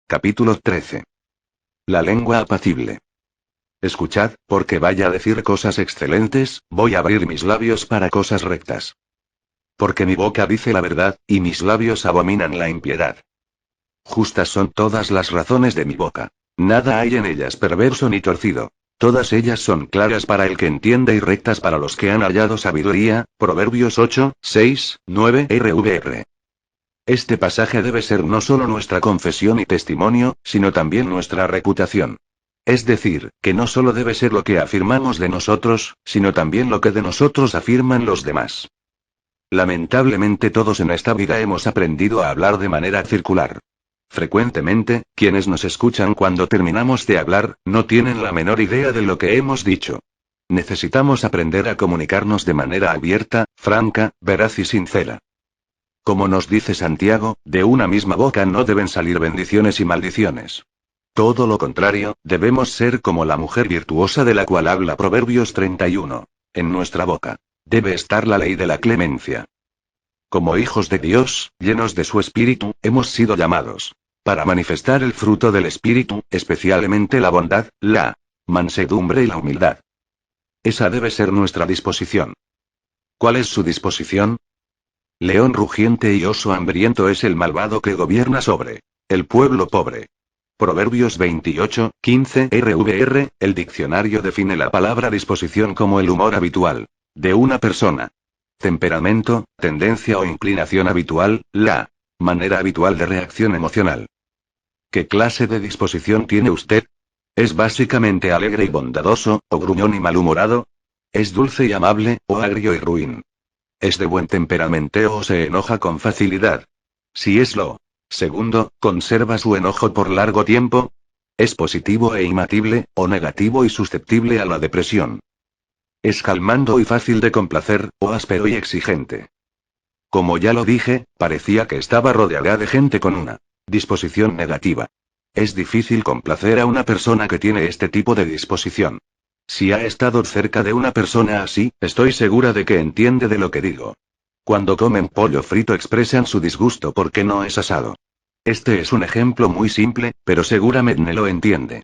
Capítulo 13. La lengua apacible. Escuchad, porque vaya a decir cosas excelentes, voy a abrir mis labios para cosas rectas. Porque mi boca dice la verdad, y mis labios abominan la impiedad. Justas son todas las razones de mi boca. Nada hay en ellas perverso ni torcido. Todas ellas son claras para el que entiende y rectas para los que han hallado sabiduría. Proverbios 8, 6, 9 RVR. Este pasaje debe ser no solo nuestra confesión y testimonio, sino también nuestra reputación. Es decir, que no solo debe ser lo que afirmamos de nosotros, sino también lo que de nosotros afirman los demás. Lamentablemente todos en esta vida hemos aprendido a hablar de manera circular. Frecuentemente, quienes nos escuchan cuando terminamos de hablar, no tienen la menor idea de lo que hemos dicho. Necesitamos aprender a comunicarnos de manera abierta, franca, veraz y sincera. Como nos dice Santiago, de una misma boca no deben salir bendiciones y maldiciones. Todo lo contrario, debemos ser como la mujer virtuosa de la cual habla Proverbios 31. En nuestra boca debe estar la ley de la clemencia. Como hijos de Dios, llenos de su Espíritu, hemos sido llamados para manifestar el fruto del Espíritu, especialmente la bondad, la mansedumbre y la humildad. Esa debe ser nuestra disposición. ¿Cuál es su disposición? León rugiente y oso hambriento es el malvado que gobierna sobre el pueblo pobre. Proverbios 28, 15 RVR, el diccionario define la palabra disposición como el humor habitual de una persona. Temperamento, tendencia o inclinación habitual, la manera habitual de reacción emocional. ¿Qué clase de disposición tiene usted? ¿Es básicamente alegre y bondadoso, o gruñón y malhumorado? ¿Es dulce y amable, o agrio y ruin? ¿Es de buen temperamento o se enoja con facilidad? Si es lo segundo, ¿conserva su enojo por largo tiempo? ¿Es positivo e imbatible, o negativo y susceptible a la depresión? ¿Es calmando y fácil de complacer, o áspero y exigente? Como ya lo dije, parecía que estaba rodeada de gente con una disposición negativa. Es difícil complacer a una persona que tiene este tipo de disposición. Si ha estado cerca de una persona así, estoy segura de que entiende de lo que digo. Cuando comen pollo frito expresan su disgusto porque no es asado. Este es un ejemplo muy simple, pero seguramente lo entiende.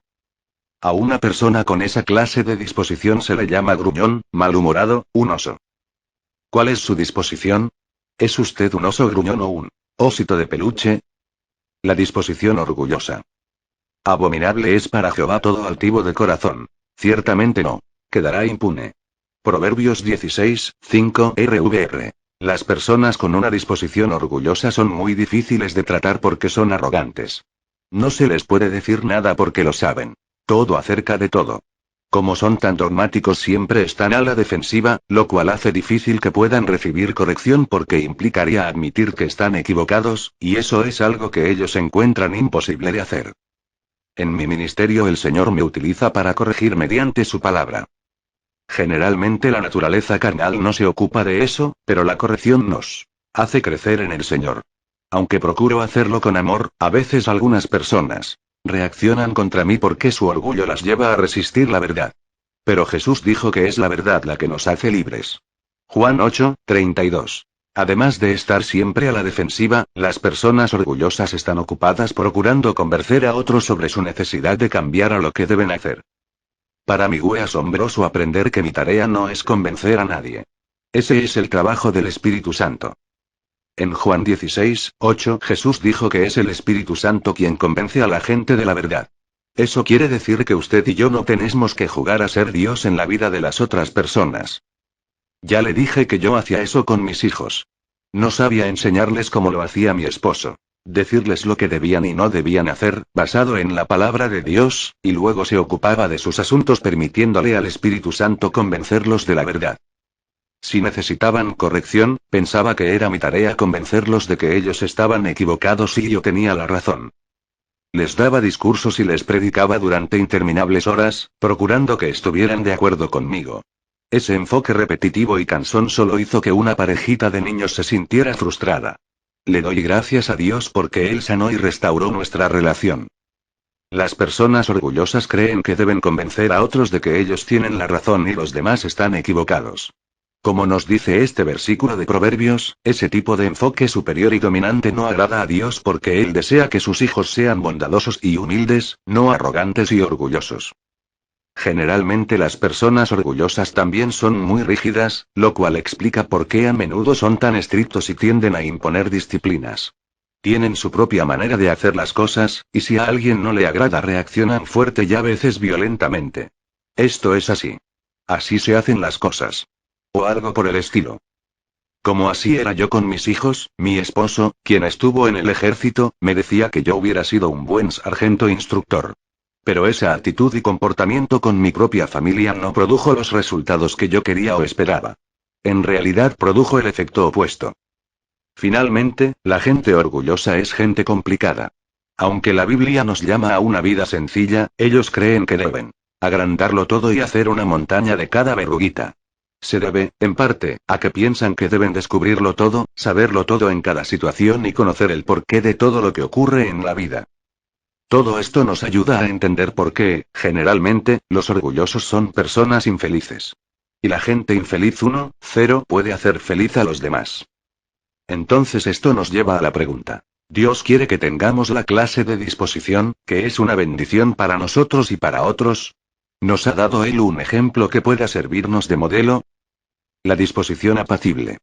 A una persona con esa clase de disposición se le llama gruñón, malhumorado, un oso. ¿Cuál es su disposición? ¿Es usted un oso gruñón o un osito de peluche? La disposición orgullosa. Abominable es para Jehová todo altivo de corazón. Ciertamente no quedará impune. Proverbios 16, 5 RVR. Las personas con una disposición orgullosa son muy difíciles de tratar porque son arrogantes. No se les puede decir nada porque lo saben todo acerca de todo. Como son tan dogmáticos siempre están a la defensiva, lo cual hace difícil que puedan recibir corrección porque implicaría admitir que están equivocados, y eso es algo que ellos encuentran imposible de hacer. En mi ministerio el Señor me utiliza para corregir mediante su palabra. Generalmente la naturaleza carnal no se ocupa de eso, pero la corrección nos hace crecer en el Señor. Aunque procuro hacerlo con amor, a veces algunas personas reaccionan contra mí porque su orgullo las lleva a resistir la verdad. Pero Jesús dijo que es la verdad la que nos hace libres. Juan 8, 32. Además de estar siempre a la defensiva, las personas orgullosas están ocupadas procurando convencer a otros sobre su necesidad de cambiar a lo que deben hacer. Para mí fue asombroso aprender que mi tarea no es convencer a nadie. Ese es el trabajo del Espíritu Santo. En Juan 16, 8 Jesús dijo que es el Espíritu Santo quien convence a la gente de la verdad. Eso quiere decir que usted y yo no tenemos que jugar a ser Dios en la vida de las otras personas. Ya le dije que yo hacía eso con mis hijos. No sabía enseñarles como lo hacía mi esposo. Decirles lo que debían y no debían hacer, basado en la palabra de Dios, y luego se ocupaba de sus asuntos permitiéndole al Espíritu Santo convencerlos de la verdad. Si necesitaban corrección, pensaba que era mi tarea convencerlos de que ellos estaban equivocados y yo tenía la razón. Les daba discursos y les predicaba durante interminables horas, procurando que estuvieran de acuerdo conmigo. Ese enfoque repetitivo y cansón solo hizo que una parejita de niños se sintiera frustrada. Le doy gracias a Dios porque Él sanó y restauró nuestra relación. Las personas orgullosas creen que deben convencer a otros de que ellos tienen la razón y los demás están equivocados. Como nos dice este versículo de Proverbios, ese tipo de enfoque superior y dominante no agrada a Dios porque Él desea que sus hijos sean bondadosos y humildes, no arrogantes y orgullosos. Generalmente las personas orgullosas también son muy rígidas, lo cual explica por qué a menudo son tan estrictos y tienden a imponer disciplinas. Tienen su propia manera de hacer las cosas, y si a alguien no le agrada reaccionan fuerte y a veces violentamente. Esto es así. Así se hacen las cosas. O algo por el estilo. Como así era yo con mis hijos, mi esposo, quien estuvo en el ejército, me decía que yo hubiera sido un buen sargento instructor. Pero esa actitud y comportamiento con mi propia familia no produjo los resultados que yo quería o esperaba. En realidad produjo el efecto opuesto. Finalmente, la gente orgullosa es gente complicada. Aunque la Biblia nos llama a una vida sencilla, ellos creen que deben agrandarlo todo y hacer una montaña de cada verruguita. Se debe, en parte, a que piensan que deben descubrirlo todo, saberlo todo en cada situación y conocer el porqué de todo lo que ocurre en la vida. Todo esto nos ayuda a entender por qué, generalmente, los orgullosos son personas infelices. Y la gente infeliz 0 puede hacer feliz a los demás. Entonces esto nos lleva a la pregunta. ¿Dios quiere que tengamos la clase de disposición, que es una bendición para nosotros y para otros? ¿Nos ha dado Él un ejemplo que pueda servirnos de modelo? La disposición apacible.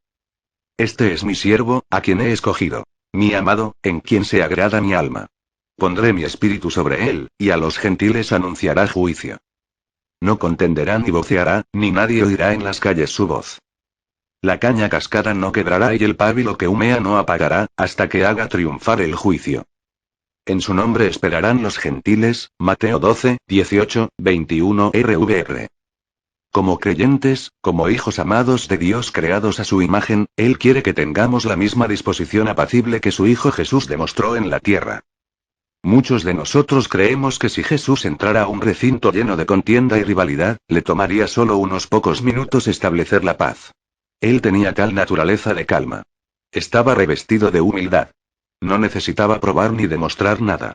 Este es mi siervo, a quien he escogido. Mi amado, en quien se agrada mi alma. Pondré mi espíritu sobre él, y a los gentiles anunciará juicio. No contenderá ni voceará, ni nadie oirá en las calles su voz. La caña cascada no quebrará y el pábilo que humea no apagará, hasta que haga triunfar el juicio. En su nombre esperarán los gentiles, Mateo 12, 18, 21 RVR. Como creyentes, como hijos amados de Dios creados a su imagen, Él quiere que tengamos la misma disposición apacible que su Hijo Jesús demostró en la tierra. Muchos de nosotros creemos que si Jesús entrara a un recinto lleno de contienda y rivalidad, le tomaría solo unos pocos minutos establecer la paz. Él tenía tal naturaleza de calma. Estaba revestido de humildad. No necesitaba probar ni demostrar nada.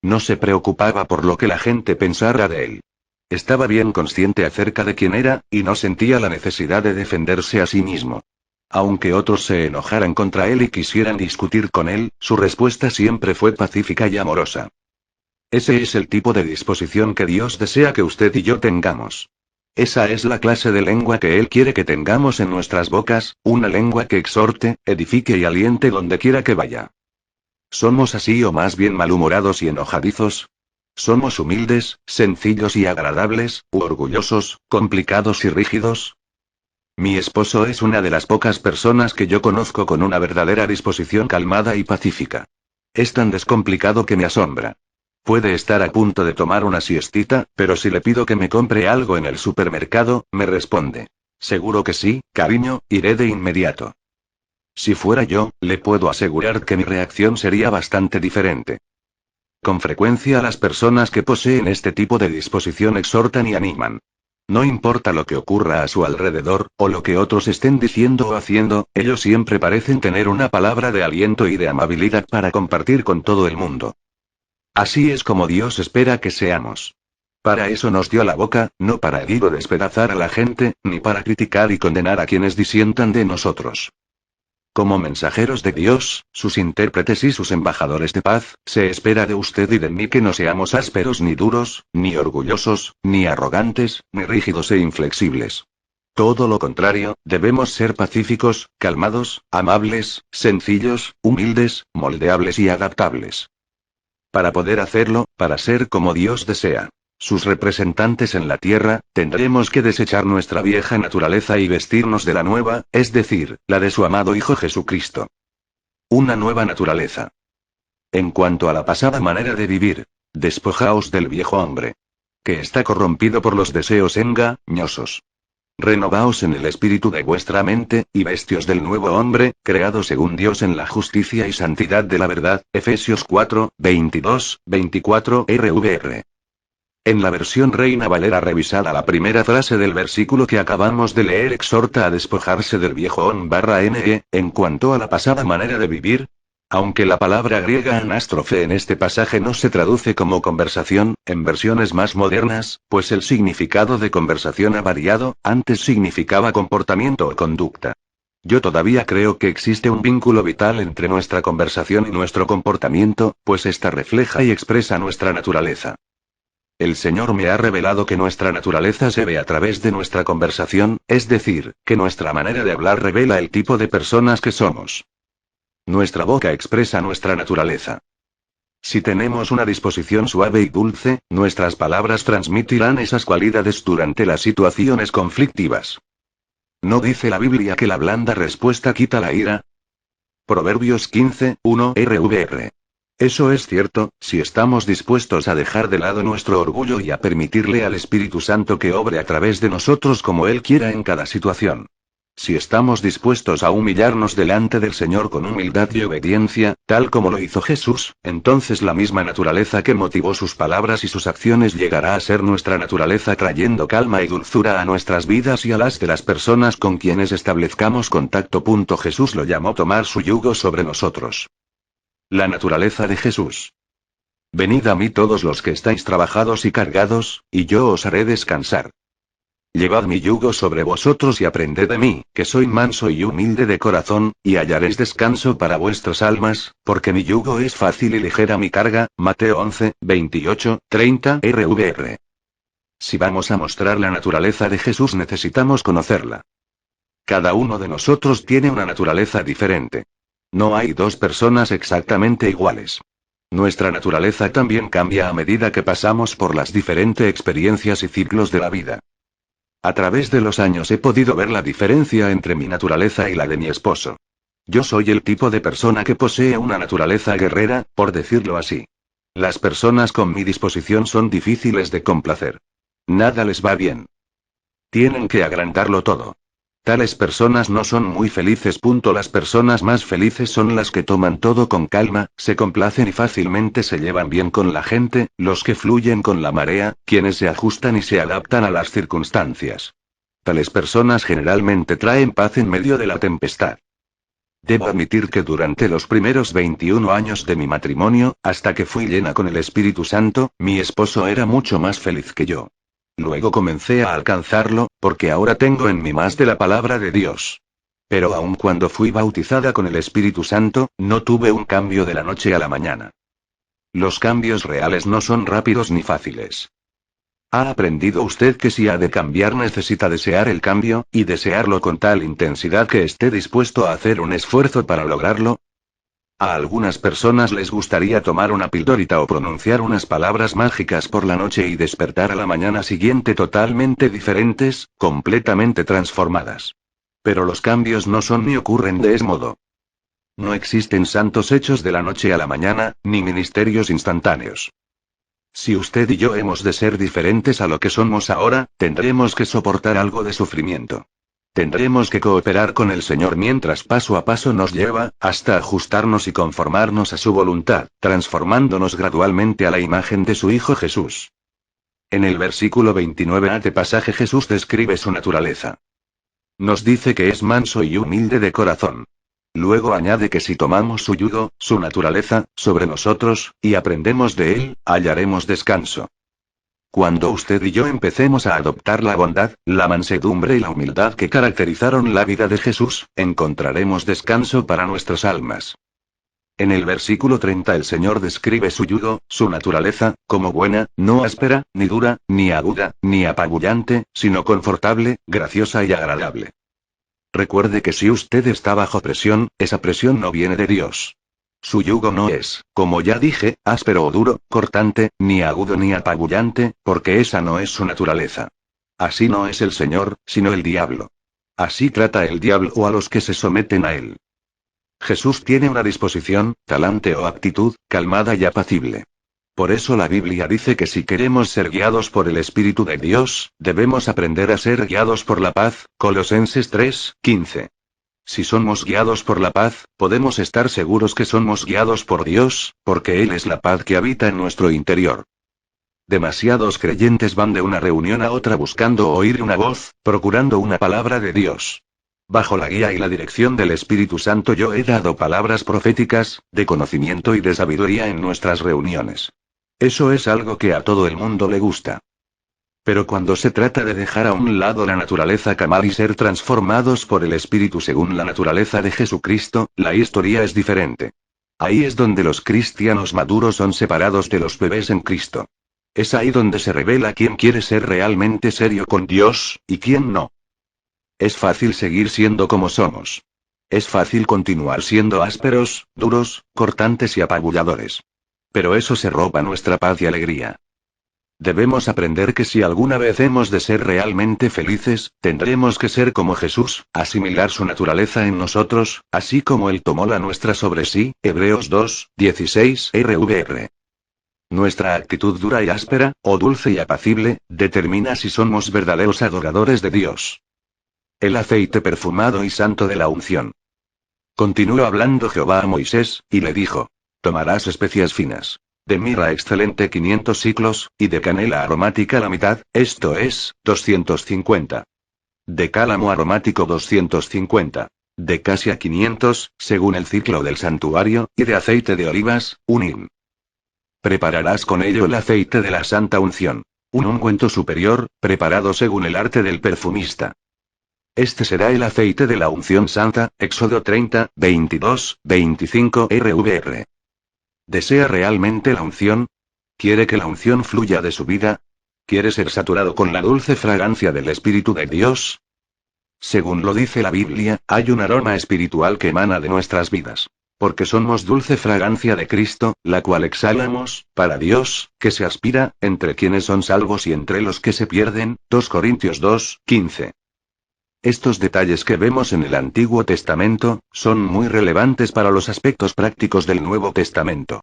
No se preocupaba por lo que la gente pensara de él. Estaba bien consciente acerca de quién era, y no sentía la necesidad de defenderse a sí mismo. Aunque otros se enojaran contra él y quisieran discutir con él, su respuesta siempre fue pacífica y amorosa. Ese es el tipo de disposición que Dios desea que usted y yo tengamos. Esa es la clase de lengua que Él quiere que tengamos en nuestras bocas, una lengua que exhorte, edifique y aliente donde quiera que vaya. ¿Somos así o más bien malhumorados y enojadizos? ¿Somos humildes, sencillos y agradables, u orgullosos, complicados y rígidos? Mi esposo es una de las pocas personas que yo conozco con una verdadera disposición calmada y pacífica. Es tan descomplicado que me asombra. Puede estar a punto de tomar una siestita, pero si le pido que me compre algo en el supermercado, me responde: seguro que sí, cariño, iré de inmediato. Si fuera yo, le puedo asegurar que mi reacción sería bastante diferente. Con frecuencia las personas que poseen este tipo de disposición exhortan y animan. No importa lo que ocurra a su alrededor, o lo que otros estén diciendo o haciendo, ellos siempre parecen tener una palabra de aliento y de amabilidad para compartir con todo el mundo. Así es como Dios espera que seamos. Para eso nos dio la boca, no para herir o despedazar a la gente, ni para criticar y condenar a quienes disientan de nosotros. Como mensajeros de Dios, sus intérpretes y sus embajadores de paz, se espera de usted y de mí que no seamos ásperos ni duros, ni orgullosos, ni arrogantes, ni rígidos e inflexibles. Todo lo contrario, debemos ser pacíficos, calmados, amables, sencillos, humildes, moldeables y adaptables. Para poder hacerlo, para ser como Dios desea, sus representantes en la tierra, tendremos que desechar nuestra vieja naturaleza y vestirnos de la nueva, es decir, la de su amado Hijo Jesucristo. Una nueva naturaleza. En cuanto a la pasada manera de vivir, despojaos del viejo hombre, que está corrompido por los deseos engañosos. Renovaos en el espíritu de vuestra mente, y vestios del nuevo hombre, creado según Dios en la justicia y santidad de la verdad. Efesios 4, 22, 24 RVR. En la versión Reina Valera revisada, la primera frase del versículo que acabamos de leer exhorta a despojarse del viejo hombre. En cuanto a la pasada manera de vivir, Aunque la palabra griega anástrofe en este pasaje no se traduce como conversación, en versiones más modernas, pues el significado de conversación ha variado, antes significaba comportamiento o conducta. Yo todavía creo que existe un vínculo vital entre nuestra conversación y nuestro comportamiento, pues esta refleja y expresa nuestra naturaleza. El Señor me ha revelado que nuestra naturaleza se ve a través de nuestra conversación, es decir, que nuestra manera de hablar revela el tipo de personas que somos. Nuestra boca expresa nuestra naturaleza. Si tenemos una disposición suave y dulce, nuestras palabras transmitirán esas cualidades durante las situaciones conflictivas. ¿No dice la Biblia que la blanda respuesta quita la ira? Proverbios 15:1 RVR. Eso es cierto, si estamos dispuestos a dejar de lado nuestro orgullo y a permitirle al Espíritu Santo que obre a través de nosotros como Él quiera en cada situación. Si estamos dispuestos a humillarnos delante del Señor con humildad y obediencia, tal como lo hizo Jesús, entonces la misma naturaleza que motivó sus palabras y sus acciones llegará a ser nuestra naturaleza, trayendo calma y dulzura a nuestras vidas y a las de las personas con quienes establezcamos contacto. Jesús lo llamó tomar su yugo sobre nosotros. La naturaleza de Jesús. Venid a mí todos los que estáis trabajados y cargados, y yo os haré descansar. Llevad mi yugo sobre vosotros y aprended de mí, que soy manso y humilde de corazón, y hallaréis descanso para vuestras almas, porque mi yugo es fácil y ligera mi carga. Mateo 11:28-30 RVR. Si vamos a mostrar la naturaleza de Jesús necesitamos conocerla. Cada uno de nosotros tiene una naturaleza diferente. No hay dos personas exactamente iguales. Nuestra naturaleza también cambia a medida que pasamos por las diferentes experiencias y ciclos de la vida. A través de los años he podido ver la diferencia entre mi naturaleza y la de mi esposo. Yo soy el tipo de persona que posee una naturaleza guerrera, por decirlo así. Las personas con mi disposición son difíciles de complacer. Nada les va bien. Tienen que agrandarlo todo. Tales personas no son muy felices. Las personas más felices son las que toman todo con calma, se complacen y fácilmente se llevan bien con la gente, los que fluyen con la marea, quienes se ajustan y se adaptan a las circunstancias. Tales personas generalmente traen paz en medio de la tempestad. Debo admitir que durante los primeros 21 años de mi matrimonio, hasta que fui llena con el Espíritu Santo, mi esposo era mucho más feliz que yo. Luego comencé a alcanzarlo, porque ahora tengo en mí más de la palabra de Dios. Pero aun cuando fui bautizada con el Espíritu Santo, no tuve un cambio de la noche a la mañana. Los cambios reales no son rápidos ni fáciles. ¿Ha aprendido usted que si ha de cambiar necesita desear el cambio, y desearlo con tal intensidad que esté dispuesto a hacer un esfuerzo para lograrlo? A algunas personas les gustaría tomar una pildorita o pronunciar unas palabras mágicas por la noche y despertar a la mañana siguiente totalmente diferentes, completamente transformadas. Pero los cambios no son ni ocurren de ese modo. No existen santos hechos de la noche a la mañana, ni ministerios instantáneos. Si usted y yo hemos de ser diferentes a lo que somos ahora, tendremos que soportar algo de sufrimiento. Tendremos que cooperar con el Señor mientras paso a paso nos lleva, hasta ajustarnos y conformarnos a su voluntad, transformándonos gradualmente a la imagen de su Hijo Jesús. En el versículo 29 de pasaje Jesús describe su naturaleza. Nos dice que es manso y humilde de corazón. Luego añade que si tomamos su yugo, su naturaleza, sobre nosotros, y aprendemos de él, hallaremos descanso. Cuando usted y yo empecemos a adoptar la bondad, la mansedumbre y la humildad que caracterizaron la vida de Jesús, encontraremos descanso para nuestras almas. En el versículo 30 el Señor describe su yugo, su naturaleza, como buena, no áspera, ni dura, ni aguda, ni apabullante, sino confortable, graciosa y agradable. Recuerde que si usted está bajo presión, esa presión no viene de Dios. Su yugo no es, como ya dije, áspero o duro, cortante, ni agudo ni apabullante, porque esa no es su naturaleza. Así no es el Señor, sino el diablo. Así trata el diablo a los que se someten a él. Jesús tiene una disposición, talante o actitud, calmada y apacible. Por eso la Biblia dice que si queremos ser guiados por el Espíritu de Dios, debemos aprender a ser guiados por la paz. Colosenses 3:15. Si somos guiados por la paz, podemos estar seguros que somos guiados por Dios, porque Él es la paz que habita en nuestro interior. Demasiados creyentes van de una reunión a otra buscando oír una voz, procurando una palabra de Dios. Bajo la guía y la dirección del Espíritu Santo yo he dado palabras proféticas, de conocimiento y de sabiduría en nuestras reuniones. Eso es algo que a todo el mundo le gusta. Pero cuando se trata de dejar a un lado la naturaleza carnal y ser transformados por el Espíritu según la naturaleza de Jesucristo, la historia es diferente. Ahí es donde los cristianos maduros son separados de los bebés en Cristo. Es ahí donde se revela quién quiere ser realmente serio con Dios, y quién no. Es fácil seguir siendo como somos. Es fácil continuar siendo ásperos, duros, cortantes y apabulladores. Pero eso se roba nuestra paz y alegría. Debemos aprender que si alguna vez hemos de ser realmente felices, tendremos que ser como Jesús, asimilar su naturaleza en nosotros, así como Él tomó la nuestra sobre sí, Hebreos 2, 16 RVR. Nuestra actitud dura y áspera, o dulce y apacible, determina si somos verdaderos adoradores de Dios. El aceite perfumado y santo de la unción. Continuó hablando Jehová a Moisés, y le dijo: tomarás especias finas, de mirra excelente 500 siclos, y de canela aromática la mitad, esto es, 250. De cálamo aromático 250. De casia 500, según el ciclo del santuario, y de aceite de olivas, un hin. Prepararás con ello el aceite de la santa unción. Un ungüento superior, preparado según el arte del perfumista. Este será el aceite de la unción santa, Éxodo 30, 22, 25 RVR. ¿Desea realmente la unción? ¿Quiere que la unción fluya de su vida? ¿Quiere ser saturado con la dulce fragancia del Espíritu de Dios? Según lo dice la Biblia, hay un aroma espiritual que emana de nuestras vidas. Porque somos dulce fragancia de Cristo, la cual exhalamos, para Dios, que se aspira, entre quienes son salvos y entre los que se pierden. 2 Corintios 2, 15. Estos detalles que vemos en el Antiguo Testamento, son muy relevantes para los aspectos prácticos del Nuevo Testamento.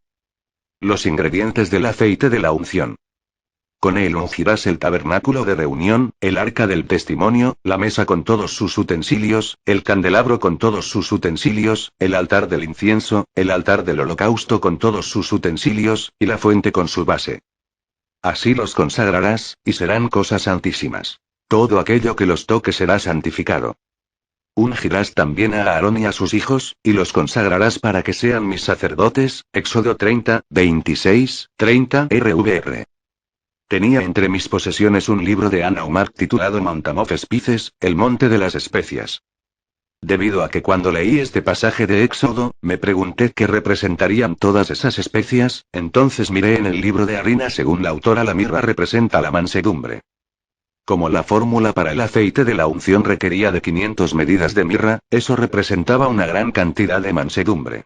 Los ingredientes del aceite de la unción. Con él ungirás el tabernáculo de reunión, el arca del testimonio, la mesa con todos sus utensilios, el candelabro con todos sus utensilios, el altar del incienso, el altar del holocausto con todos sus utensilios, y la fuente con su base. Así los consagrarás, y serán cosas santísimas. Todo aquello que los toque será santificado. Ungirás también a Aarón y a sus hijos, y los consagrarás para que sean mis sacerdotes. Éxodo 30, 26, 30 RVR. Tenía entre mis posesiones un libro de Anna Umark titulado Mount of Spices, el monte de las especias. Debido a que cuando leí este pasaje de Éxodo, me pregunté qué representarían todas esas especias, entonces miré en el libro de Harina según la autora la mirra representa la mansedumbre. Como la fórmula para el aceite de la unción requería de 500 medidas de mirra, eso representaba una gran cantidad de mansedumbre.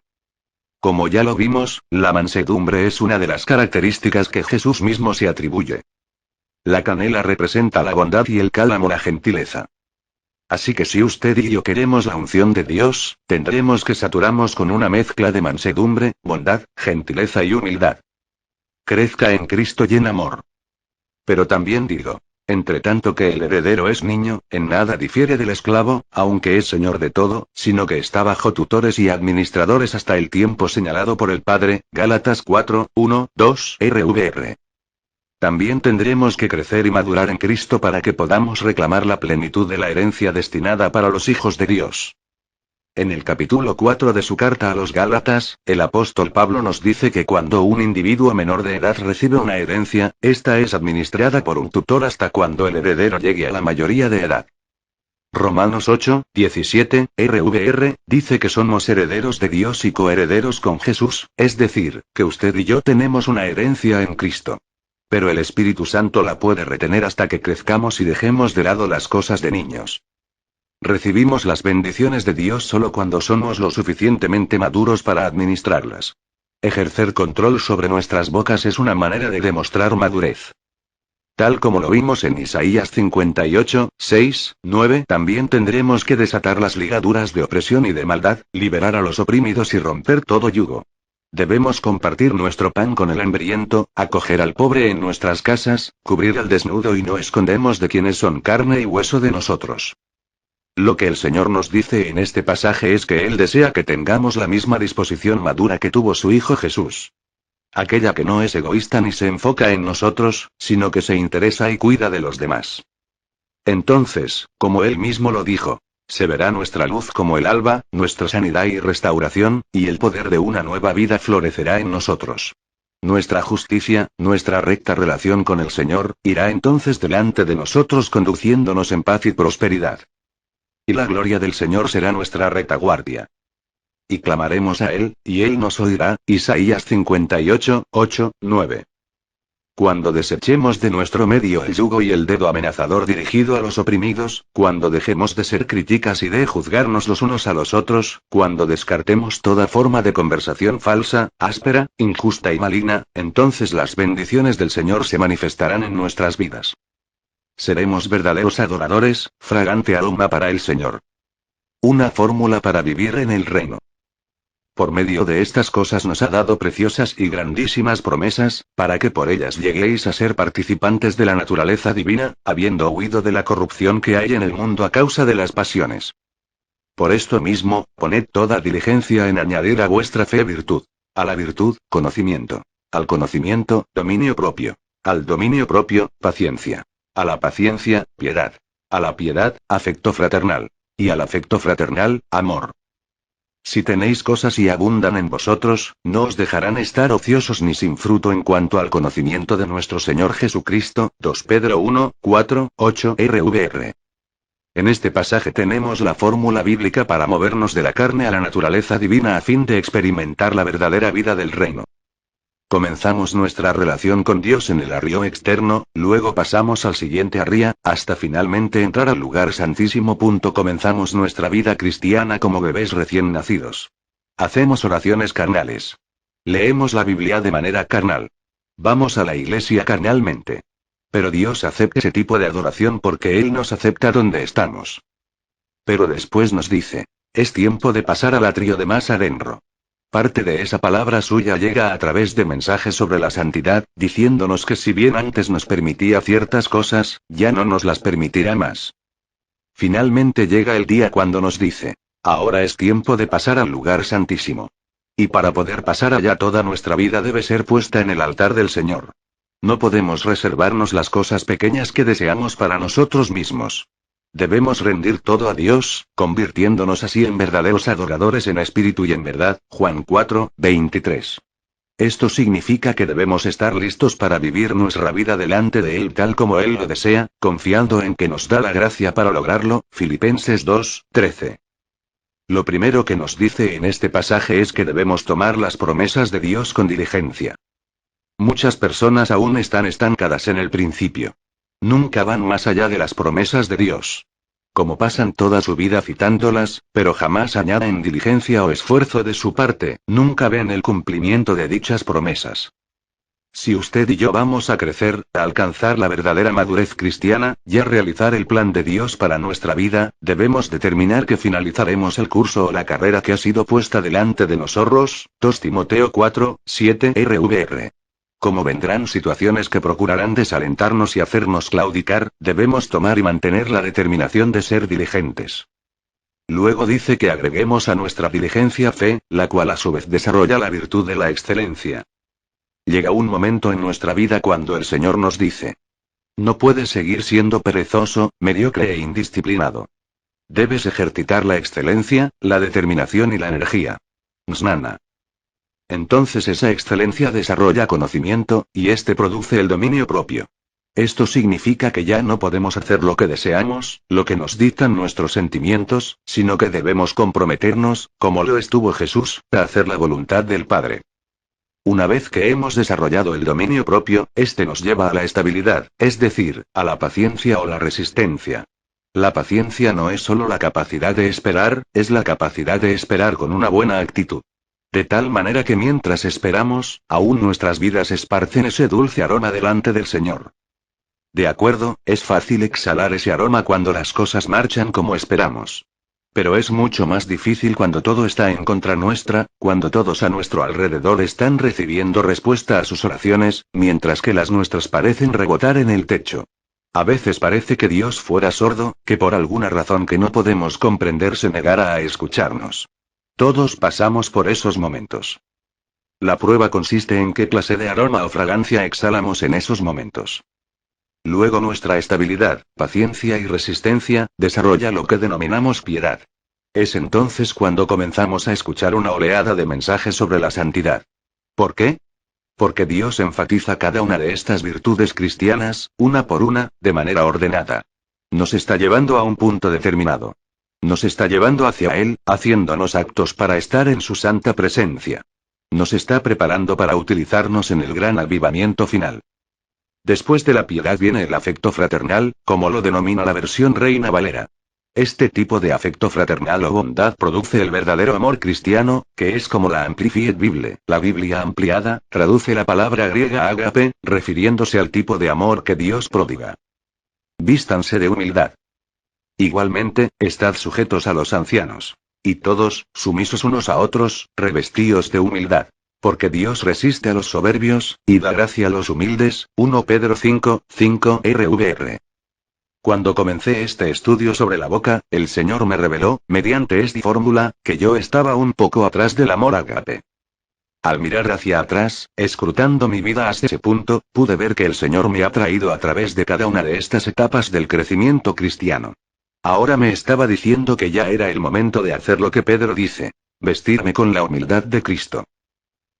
Como ya lo vimos, la mansedumbre es una de las características que Jesús mismo se atribuye. La canela representa la bondad y el cálamo la gentileza. Así que si usted y yo queremos la unción de Dios, tendremos que saturarnos con una mezcla de mansedumbre, bondad, gentileza y humildad. Crezca en Cristo y en amor. Pero también digo, entre tanto que el heredero es niño, en nada difiere del esclavo, aunque es señor de todo, sino que está bajo tutores y administradores hasta el tiempo señalado por el Padre. Gálatas 4, 1, 2 RVR. También tendremos que crecer y madurar en Cristo para que podamos reclamar la plenitud de la herencia destinada para los hijos de Dios. En el capítulo 4 de su carta a los Gálatas, el apóstol Pablo nos dice que cuando un individuo menor de edad recibe una herencia, esta es administrada por un tutor hasta cuando el heredero llegue a la mayoría de edad. Romanos 8, 17, RVR, dice que somos herederos de Dios y coherederos con Jesús, es decir, que usted y yo tenemos una herencia en Cristo. Pero el Espíritu Santo la puede retener hasta que crezcamos y dejemos de lado las cosas de niños. Recibimos las bendiciones de Dios solo cuando somos lo suficientemente maduros para administrarlas. Ejercer control sobre nuestras bocas es una manera de demostrar madurez. Tal como lo vimos en Isaías 58, 6, 9, también tendremos que desatar las ligaduras de opresión y de maldad, liberar a los oprimidos y romper todo yugo. Debemos compartir nuestro pan con el hambriento, acoger al pobre en nuestras casas, cubrir al desnudo y no escondemos de quienes son carne y hueso de nosotros. Lo que el Señor nos dice en este pasaje es que Él desea que tengamos la misma disposición madura que tuvo su Hijo Jesús. Aquella que no es egoísta ni se enfoca en nosotros, sino que se interesa y cuida de los demás. Entonces, como Él mismo lo dijo, Se verá nuestra luz como el alba, nuestra sanidad y restauración, y el poder de una nueva vida florecerá en nosotros. Nuestra justicia, nuestra recta relación con el Señor, irá entonces delante de nosotros conduciéndonos en paz y prosperidad. Y la gloria del Señor será nuestra retaguardia. Y clamaremos a Él, y Él nos oirá. Isaías 58, 8, 9. Cuando desechemos de nuestro medio el yugo y el dedo amenazador dirigido a los oprimidos, cuando dejemos de ser críticas y de juzgarnos los unos a los otros, cuando descartemos toda forma de conversación falsa, áspera, injusta y maligna, entonces las bendiciones del Señor se manifestarán en nuestras vidas. Seremos verdaderos adoradores, fragante aroma para el Señor. Una fórmula para vivir en el reino. Por medio de estas cosas nos ha dado preciosas y grandísimas promesas, para que por ellas lleguéis a ser participantes de la naturaleza divina, habiendo huido de la corrupción que hay en el mundo a causa de las pasiones. Por esto mismo, poned toda diligencia en añadir a vuestra fe virtud. A la virtud, conocimiento. Al conocimiento, dominio propio. Al dominio propio, paciencia. A la paciencia, piedad. A la piedad, afecto fraternal. Y al afecto fraternal, amor. Si tenéis cosas y abundan en vosotros, no os dejarán estar ociosos ni sin fruto en cuanto al conocimiento de nuestro Señor Jesucristo. 2 Pedro 1, 4, 8 RVR. En este pasaje tenemos la fórmula bíblica para movernos de la carne a la naturaleza divina a fin de experimentar la verdadera vida del reino. Comenzamos nuestra relación con Dios en el arrio externo, luego pasamos al siguiente arria, hasta finalmente entrar al lugar santísimo. Comenzamos nuestra vida cristiana como bebés recién nacidos. Hacemos oraciones carnales. Leemos la Biblia de manera carnal. Vamos a la iglesia carnalmente. Pero Dios acepta ese tipo de adoración porque Él nos acepta donde estamos. Pero después nos dice, es tiempo de pasar al atrio de más adentro. Parte de esa palabra suya llega a través de mensajes sobre la santidad, diciéndonos que si bien antes nos permitía ciertas cosas, ya no nos las permitirá más. Finalmente llega el día cuando nos dice, ahora es tiempo de pasar al lugar santísimo. Y para poder pasar allá toda nuestra vida debe ser puesta en el altar del Señor. No podemos reservarnos las cosas pequeñas que deseamos para nosotros mismos. Debemos rendir todo a Dios, convirtiéndonos así en verdaderos adoradores en espíritu y en verdad. Juan 4, 23. Esto significa que debemos estar listos para vivir nuestra vida delante de Él tal como Él lo desea, confiando en que nos da la gracia para lograrlo. Filipenses 2, 13. Lo primero que nos dice en este pasaje es que debemos tomar las promesas de Dios con diligencia. Muchas personas aún están estancadas en el principio. Nunca van más allá de las promesas de Dios. Como pasan toda su vida citándolas, pero jamás añaden diligencia o esfuerzo de su parte, nunca ven el cumplimiento de dichas promesas. Si usted y yo vamos a crecer, a alcanzar la verdadera madurez cristiana, y a realizar el plan de Dios para nuestra vida, debemos determinar que finalizaremos el curso o la carrera que ha sido puesta delante de nosotros. 2 Timoteo 4, 7 RVR. Como vendrán situaciones que procurarán desalentarnos y hacernos claudicar, debemos tomar y mantener la determinación de ser diligentes. Luego dice que agreguemos a nuestra diligencia fe, la cual a su vez desarrolla la virtud de la excelencia. Llega un momento en nuestra vida cuando el Señor nos dice: no puedes seguir siendo perezoso, mediocre e indisciplinado. Debes ejercitar la excelencia, la determinación y la energía. Snana. Entonces esa excelencia desarrolla conocimiento, y este produce el dominio propio. Esto significa que ya no podemos hacer lo que deseamos, lo que nos dictan nuestros sentimientos, sino que debemos comprometernos, como lo estuvo Jesús, a hacer la voluntad del Padre. Una vez que hemos desarrollado el dominio propio, este nos lleva a la estabilidad, es decir, a la paciencia o la resistencia. La paciencia no es solo la capacidad de esperar, es la capacidad de esperar con una buena actitud. De tal manera que mientras esperamos, aún nuestras vidas esparcen ese dulce aroma delante del Señor. De acuerdo, es fácil exhalar ese aroma cuando las cosas marchan como esperamos. Pero es mucho más difícil cuando todo está en contra nuestra, cuando todos a nuestro alrededor están recibiendo respuesta a sus oraciones, mientras que las nuestras parecen rebotar en el techo. A veces parece que Dios fuera sordo, que por alguna razón que no podemos comprender se negara a escucharnos. Todos pasamos por esos momentos. La prueba consiste en qué clase de aroma o fragancia exhalamos en esos momentos. Luego nuestra estabilidad, paciencia y resistencia, desarrolla lo que denominamos piedad. Es entonces cuando comenzamos a escuchar una oleada de mensajes sobre la santidad. ¿Por qué? Porque Dios enfatiza cada una de estas virtudes cristianas, una por una, de manera ordenada. Nos está llevando a un punto determinado. Nos está llevando hacia Él, haciéndonos aptos para estar en su santa presencia. Nos está preparando para utilizarnos en el gran avivamiento final. Después de la piedad viene el afecto fraternal, como lo denomina la versión Reina Valera. Este tipo de afecto fraternal o bondad produce el verdadero amor cristiano, que es como la Amplified Bible, la Biblia ampliada, traduce la palabra griega ágape, refiriéndose al tipo de amor que Dios prodiga. Vístanse de humildad. Igualmente, estad sujetos a los ancianos. Y todos, sumisos unos a otros, revestíos de humildad. Porque Dios resiste a los soberbios, y da gracia a los humildes. 1 Pedro 5, 5 RVR. Cuando comencé este estudio sobre la boca, el Señor me reveló, mediante esta fórmula, que yo estaba un poco atrás del amor ágape. Al mirar hacia atrás, escrutando mi vida hasta ese punto, pude ver que el Señor me ha traído a través de cada una de estas etapas del crecimiento cristiano. Ahora me estaba diciendo que ya era el momento de hacer lo que Pedro dice: vestirme con la humildad de Cristo.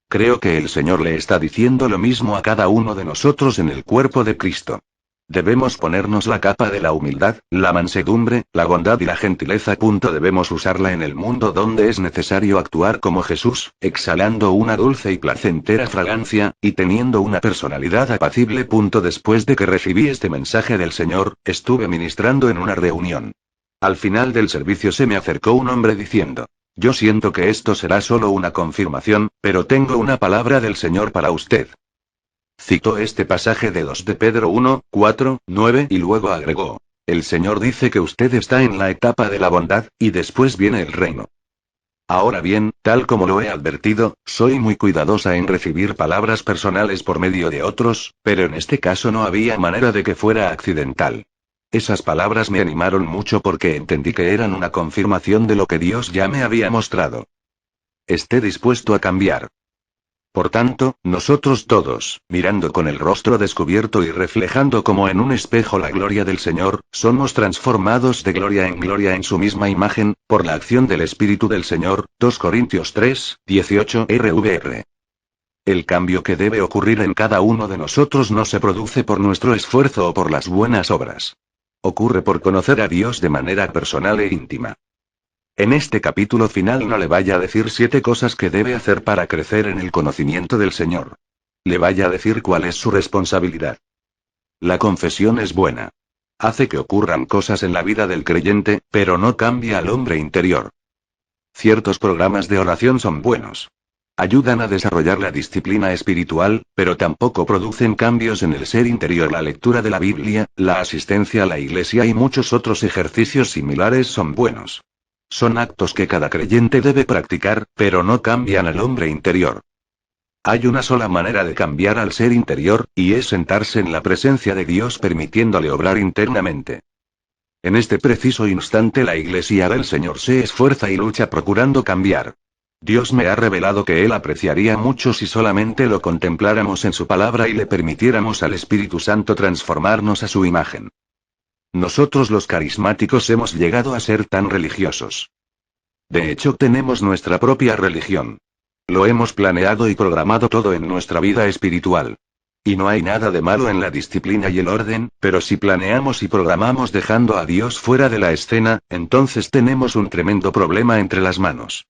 Creo que el Señor le está diciendo lo mismo a cada uno de nosotros en el cuerpo de Cristo. Debemos ponernos la capa de la humildad, la mansedumbre, la bondad y la gentileza. Debemos usarla en el mundo donde es necesario actuar como Jesús, exhalando una dulce y placentera fragancia, y teniendo una personalidad apacible. Después de que recibí este mensaje del Señor, estuve ministrando en una reunión. Al final del servicio se me acercó un hombre diciendo: yo siento que esto será solo una confirmación, pero tengo una palabra del Señor para usted. Citó este pasaje de 2 de Pedro 1, 4, 9 y luego agregó: el Señor dice que usted está en la etapa de la bondad, y después viene el reino. Ahora bien, tal como lo he advertido, soy muy cuidadosa en recibir palabras personales por medio de otros, pero en este caso no había manera de que fuera accidental. Esas palabras me animaron mucho porque entendí que eran una confirmación de lo que Dios ya me había mostrado. Esté dispuesto a cambiar. Por tanto, nosotros todos, mirando con el rostro descubierto y reflejando como en un espejo la gloria del Señor, somos transformados de gloria en su misma imagen, por la acción del Espíritu del Señor. 2 Corintios 3, 18 RVR. El cambio que debe ocurrir en cada uno de nosotros no se produce por nuestro esfuerzo o por las buenas obras. Ocurre por conocer a Dios de manera personal e íntima. En este capítulo final no le vaya a decir 7 cosas que debe hacer para crecer en el conocimiento del Señor. Le vaya a decir cuál es su responsabilidad. La confesión es buena. Hace que ocurran cosas en la vida del creyente, pero no cambia al hombre interior. Ciertos programas de oración son buenos. Ayudan a desarrollar la disciplina espiritual, pero tampoco producen cambios en el ser interior. La lectura de la Biblia, la asistencia a la iglesia y muchos otros ejercicios similares son buenos. Son actos que cada creyente debe practicar, pero no cambian al hombre interior. Hay una sola manera de cambiar al ser interior, y es sentarse en la presencia de Dios permitiéndole obrar internamente. En este preciso instante la Iglesia del Señor se esfuerza y lucha procurando cambiar. Dios me ha revelado que Él apreciaría mucho si solamente lo contempláramos en su palabra y le permitiéramos al Espíritu Santo transformarnos a su imagen. Nosotros los carismáticos hemos llegado a ser tan religiosos. De hecho, tenemos nuestra propia religión. Lo hemos planeado y programado todo en nuestra vida espiritual. Y no hay nada de malo en la disciplina y el orden, pero si planeamos y programamos dejando a Dios fuera de la escena, entonces tenemos un tremendo problema entre las manos.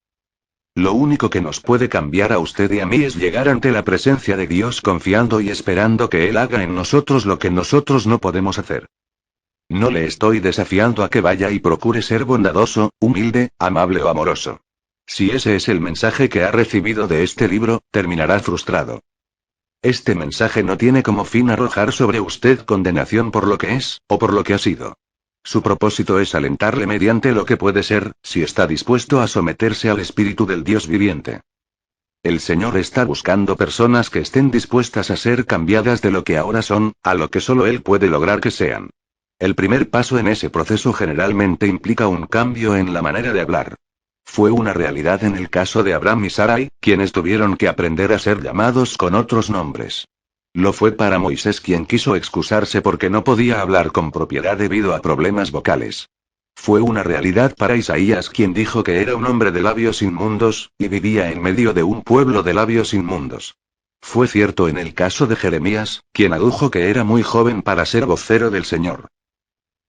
Lo único que nos puede cambiar a usted y a mí es llegar ante la presencia de Dios confiando y esperando que Él haga en nosotros lo que nosotros no podemos hacer. No le estoy desafiando a que vaya y procure ser bondadoso, humilde, amable o amoroso. Si ese es el mensaje que ha recibido de este libro, terminará frustrado. Este mensaje no tiene como fin arrojar sobre usted condenación por lo que es, o por lo que ha sido. Su propósito es alentarle mediante lo que puede ser, si está dispuesto a someterse al Espíritu del Dios viviente. El Señor está buscando personas que estén dispuestas a ser cambiadas de lo que ahora son, a lo que solo Él puede lograr que sean. El primer paso en ese proceso generalmente implica un cambio en la manera de hablar. Fue una realidad en el caso de Abraham y Sarai, quienes tuvieron que aprender a ser llamados con otros nombres. Lo fue para Moisés, quien quiso excusarse porque no podía hablar con propiedad debido a problemas vocales. Fue una realidad para Isaías, quien dijo que era un hombre de labios inmundos, y vivía en medio de un pueblo de labios inmundos. Fue cierto en el caso de Jeremías, quien adujo que era muy joven para ser vocero del Señor.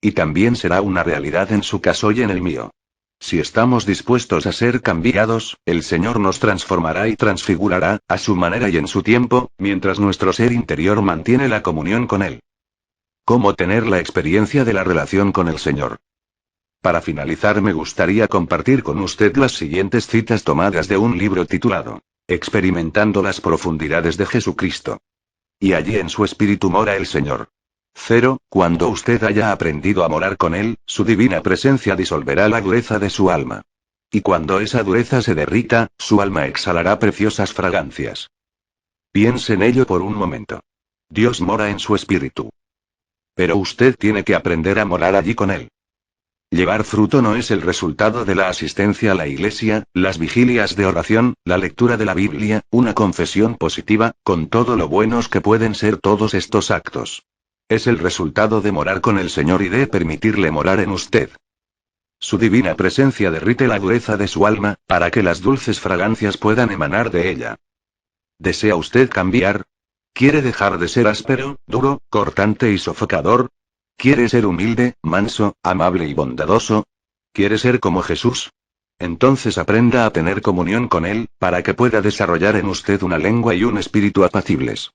Y también será una realidad en su caso y en el mío. Si estamos dispuestos a ser cambiados, el Señor nos transformará y transfigurará, a su manera y en su tiempo, mientras nuestro ser interior mantiene la comunión con Él. ¿Cómo tener la experiencia de la relación con el Señor? Para finalizar, me gustaría compartir con usted las siguientes citas tomadas de un libro titulado Experimentando las profundidades de Jesucristo. Y allí en su espíritu mora el Señor. 0. Cuando usted haya aprendido a morar con Él, su divina presencia disolverá la dureza de su alma. Y cuando esa dureza se derrita, su alma exhalará preciosas fragancias. Piense en ello por un momento. Dios mora en su espíritu. Pero usted tiene que aprender a morar allí con Él. Llevar fruto no es el resultado de la asistencia a la iglesia, las vigilias de oración, la lectura de la Biblia, una confesión positiva, con todo lo buenos que pueden ser todos estos actos. Es el resultado de morar con el Señor y de permitirle morar en usted. Su divina presencia derrite la dureza de su alma, para que las dulces fragancias puedan emanar de ella. ¿Desea usted cambiar? ¿Quiere dejar de ser áspero, duro, cortante y sofocador? ¿Quiere ser humilde, manso, amable y bondadoso? ¿Quiere ser como Jesús? Entonces aprenda a tener comunión con Él, para que pueda desarrollar en usted una lengua y un espíritu apacibles.